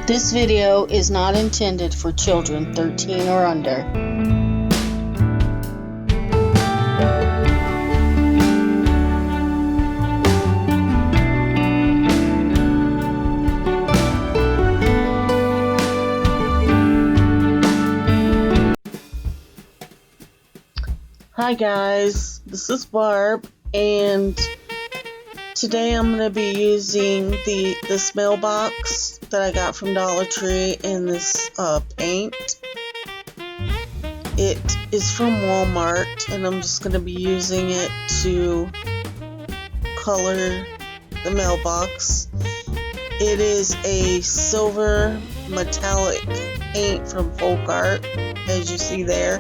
This video is not intended for children 13 or under. Hi guys, this is Barb, and today I'm going to be using this mailbox that I got from Dollar Tree and this paint. It is from Walmart, and I'm just going to be using it to color the mailbox. It is a silver metallic paint from Folk Art, as you see there.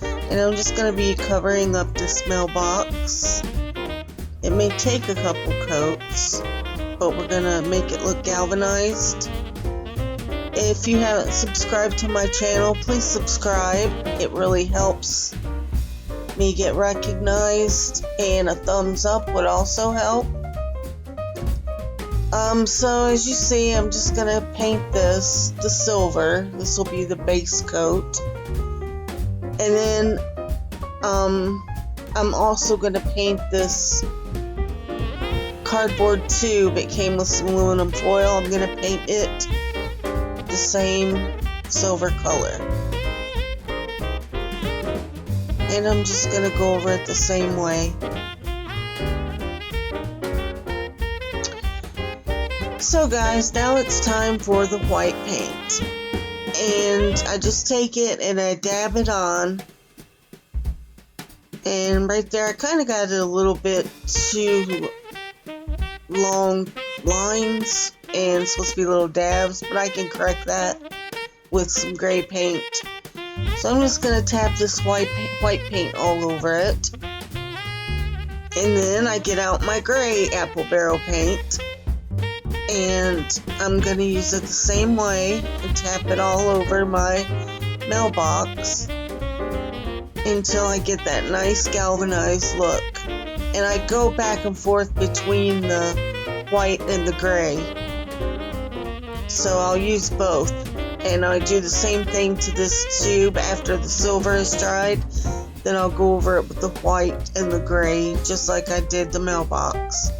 And I'm just going to be covering up this mailbox. It may take a couple coats, but we're going to make it look galvanized. If you haven't subscribed to my channel, please subscribe. It really helps me get recognized, and a thumbs up would also help. So as you see, I'm just going to paint this the silver. This will be the base coat. And then I'm also going to paint this cardboard tube. It came with some aluminum foil. I'm going to paint it the same silver color. And I'm just going to go over it the same way. So guys, now it's time for the white paint. And I just take it and I dab it on, and right there I kind of got it a little bit too long lines, and it's supposed to be little dabs, but I can correct that with some gray paint. So I'm just going to tap this white paint all over it, and then I get out my gray apple barrel paint. And I'm going to use it the same way and tap it all over my mailbox until I get that nice galvanized look. And I go back and forth between the white and the gray. So I'll use both. And I do the same thing to this tube after the silver is dried. Then I'll go over it with the white and the gray, just like I did the mailbox.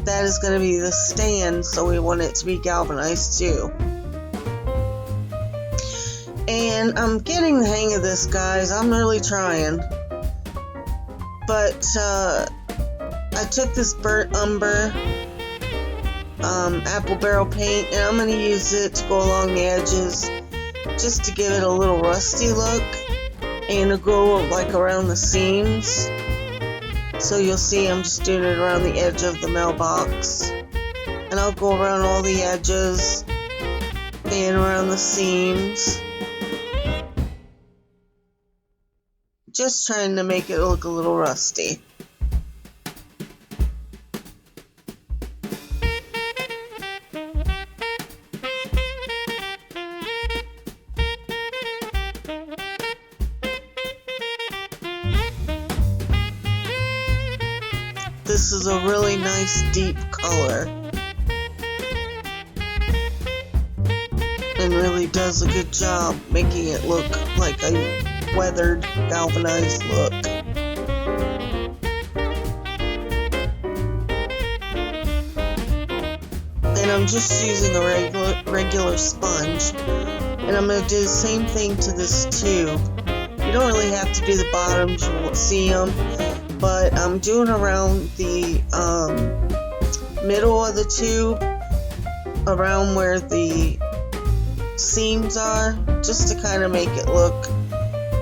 That is going to be the stand, so we want it to be galvanized too. And I'm getting the hang of this, guys. I'm really trying. But I took this burnt umber apple barrel paint, and I'm going to use it to go along the edges just to give it a little rusty look, and to go like around the seams. So you'll see I'm just doing it around the edge of the mailbox. And I'll go around all the edges and around the seams. Just trying to make it look a little rusty. This is a really nice deep color and really does a good job making it look like a weathered, galvanized look. And I'm just using a regular sponge, and I'm going to do the same thing to this tube. You don't really have to do the bottoms, you won't see them. But I'm doing around the middle of the tube, around where the seams are, just to kind of make it look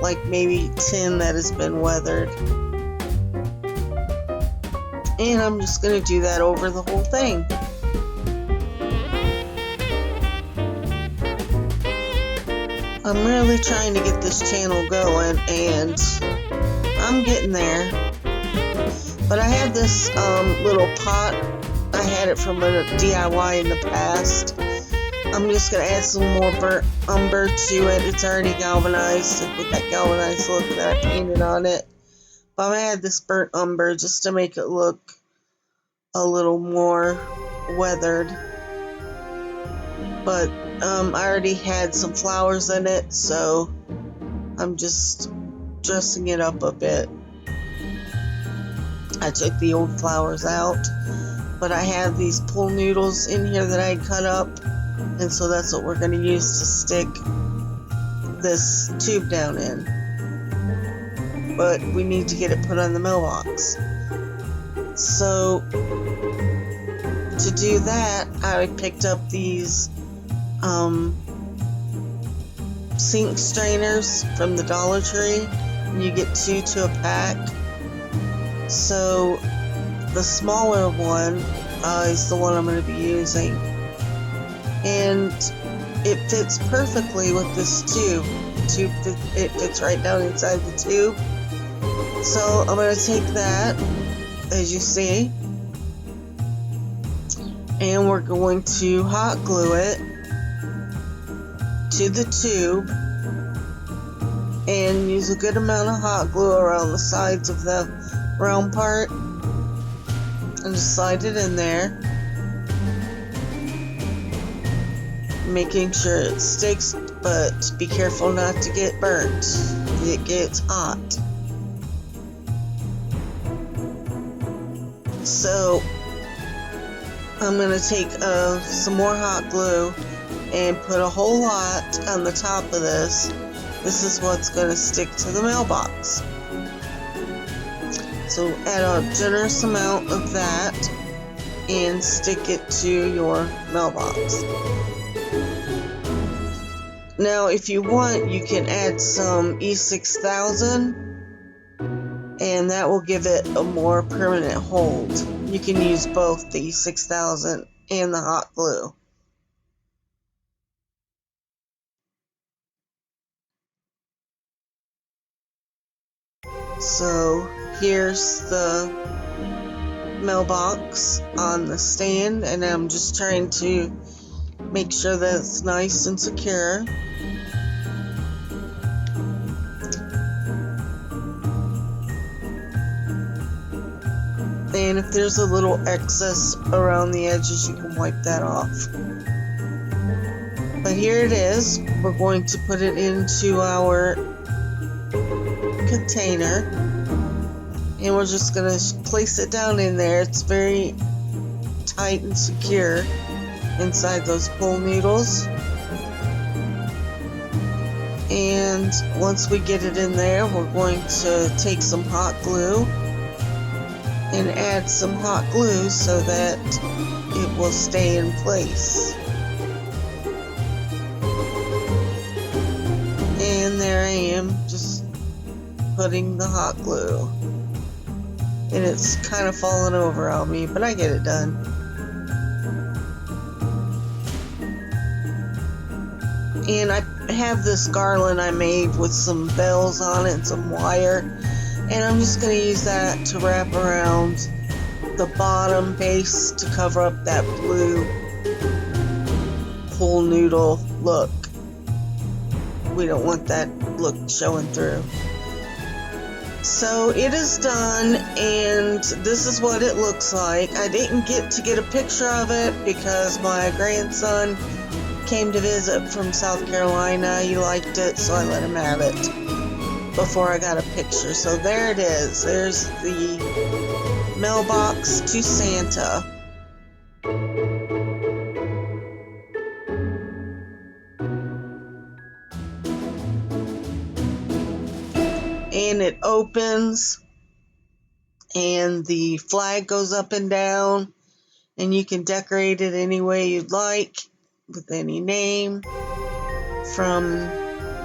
like maybe tin that has been weathered. And I'm just going to do that over the whole thing. I'm really trying to get this channel going, and I'm getting there. But I had this little pot. I had it from a DIY in the past. I'm just going to add some more burnt umber to it. It's already galvanized with that galvanized look that I painted on it. But I'm going to add this burnt umber just to make it look a little more weathered. but I already had some flowers in it, so I'm just dressing it up a bit. I took the old flowers out, but I have these pool noodles in here that I cut up, and so that's what we're going to use to stick this tube down in. But we need to get it put on the mailbox. So to do that, I picked up these sink strainers from the Dollar Tree, and you get 2 to a pack. So the smaller one is the one I'm going to be using, and it fits perfectly with this tube. It fits right down inside the tube. So I'm going to take that, as you see, and we're going to hot glue it to the tube and use a good amount of hot glue around the sides of the round part and just slide it in there, making sure it sticks, but be careful not to get burnt. It gets hot. So I'm going to take some more hot glue and put a whole lot on the top of this. This is what's going to stick to the mailbox. So add a generous amount of that and stick it to your mailbox. Now, if you want, you can add some E6000, and that will give it a more permanent hold. You can use both the E6000 and the hot glue. So here's the mailbox on the stand, and I'm just trying to make sure that it's nice and secure. And if there's a little excess around the edges, you can wipe that off. But here it is. We're going to put it into our container, and we're just going to place it down in there. It's very tight and secure inside those pool noodles. And once we get it in there, we're going to take some hot glue and add some hot glue so that it will stay in place. And there I am, just putting the hot glue. And it's kind of falling over on me, but I get it done. And I have this garland I made with some bells on it and some wire. And I'm just going to use that to wrap around the bottom base to cover up that blue pool noodle look. We don't want that look showing through. So it is done, and this is what it looks like. I didn't get to get a picture of it because my grandson came to visit from South Carolina. He liked it, so I let him have it before I got a picture. So there it is. There's the mailbox to Santa. And it opens, and the flag goes up and down, and you can decorate it any way you'd like with any name, from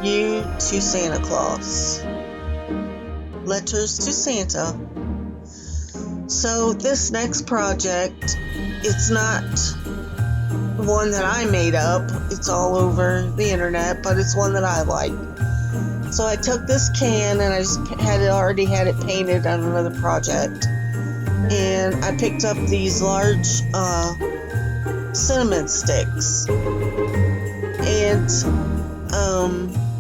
you to Santa Claus. Letters to Santa. So this next project, it's not one that I made up. It's all over the internet, but it's one that I like. So I took this can, and I just already had it painted on another project. And I picked up these large cinnamon sticks. And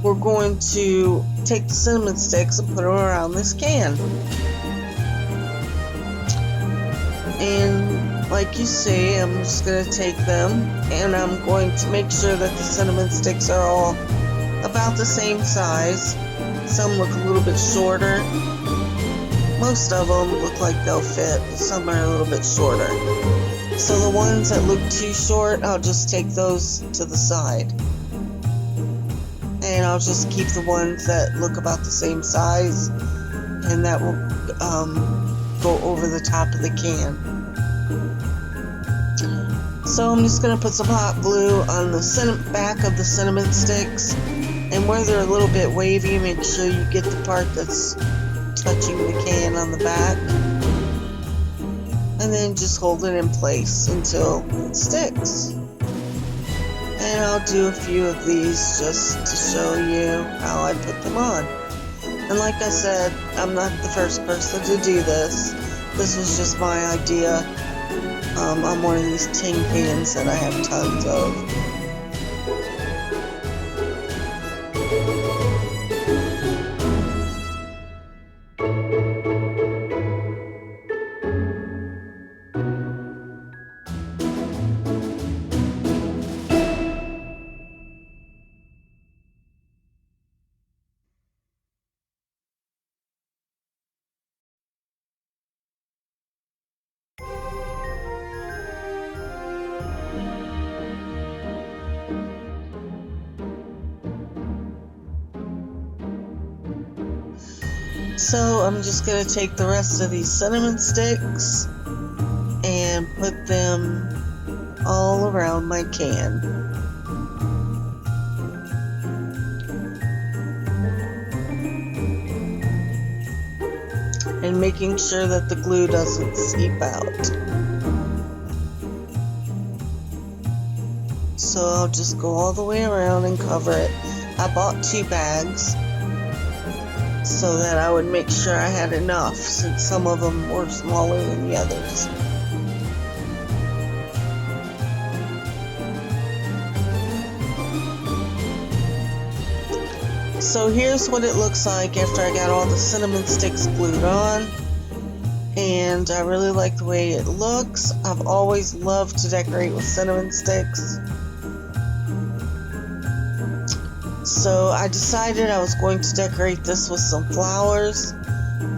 we're going to take the cinnamon sticks and put them around this can. And like you see, I'm just going to take them and I'm going to make sure that the cinnamon sticks are all about the same size. Some look a little bit shorter. Most of them look like they'll fit. Some are a little bit shorter. So the ones that look too short, I'll just take those to the side. And I'll just keep the ones that look about the same size, and that will go over the top of the can. So I'm just going to put some hot glue on the back of the cinnamon sticks, and where they're a little bit wavy, make sure you get the part that's touching the can on the back, and then just hold it in place until it sticks. And I'll do a few of these just to show you how I put them on. And like I said, I'm not the first person to do this. This was just my idea on one of these tin cans that I have tons of. So I'm just going to take the rest of these cinnamon sticks and put them all around my can. And making sure that the glue doesn't seep out. So I'll just go all the way around and cover it. I bought 2 bags so that I would make sure I had enough, since some of them were smaller than the others. So here's what it looks like after I got all the cinnamon sticks glued on, and I really like the way it looks. I've always loved to decorate with cinnamon sticks. So I decided I was going to decorate this with some flowers.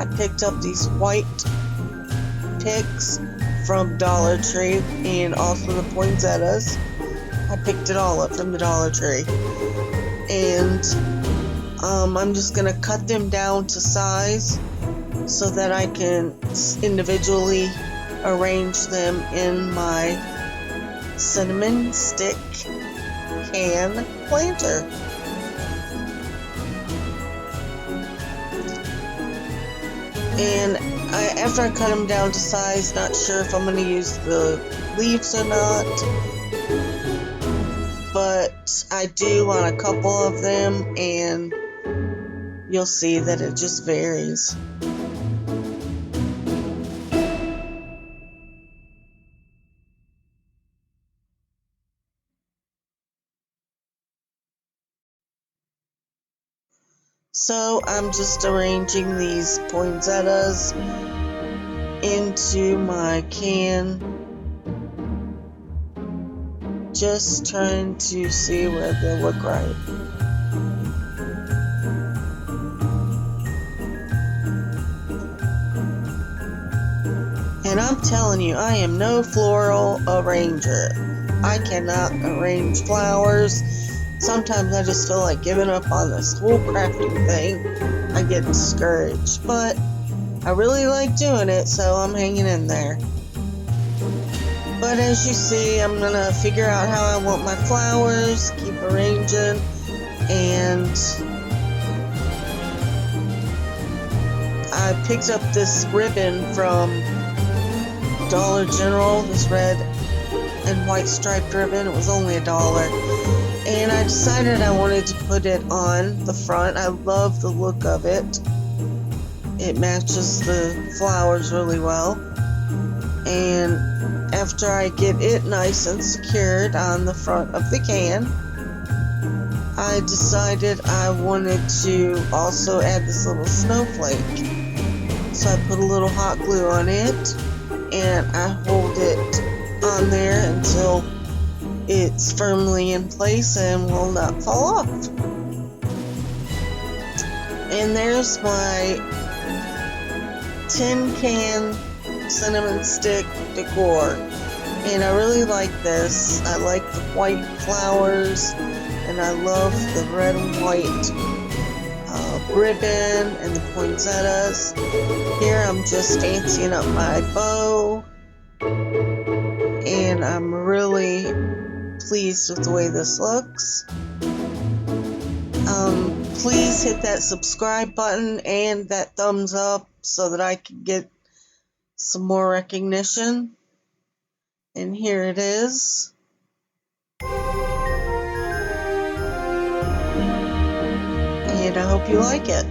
I picked up these white picks from Dollar Tree and also the poinsettias. I picked it all up from the Dollar Tree. And I'm just going to cut them down to size so that I can individually arrange them in my cinnamon stick can planter. And after I cut them down to size, not sure if I'm going to use the leaves or not, but I do on a couple of them, and you'll see that it just varies. So I'm just arranging these poinsettias into my can, just trying to see where they look right. And I'm telling you, I am no floral arranger. I cannot arrange flowers. Sometimes I just feel like giving up on this whole crafting thing. I get discouraged, but I really like doing it, so I'm hanging in there. But as you see, I'm going to figure out how I want my flowers, keep arranging, and I picked up this ribbon from Dollar General, this red and white striped ribbon. It was only $1. And I decided I wanted to put it on the front. I love the look of it. It matches the flowers really well. And after I get it nice and secured on the front of the can, I decided I wanted to also add this little snowflake. So I put a little hot glue on it and I hold it on there until it's firmly in place and will not fall off. And there's my tin can cinnamon stick decor. And I really like this. I like the white flowers, and I love the red and white ribbon and the poinsettias. Here I'm just fancying up my bow, and I'm really pleased with the way this looks. Please hit that subscribe button and that thumbs up so that I can get some more recognition. And here it is. And I hope you like it.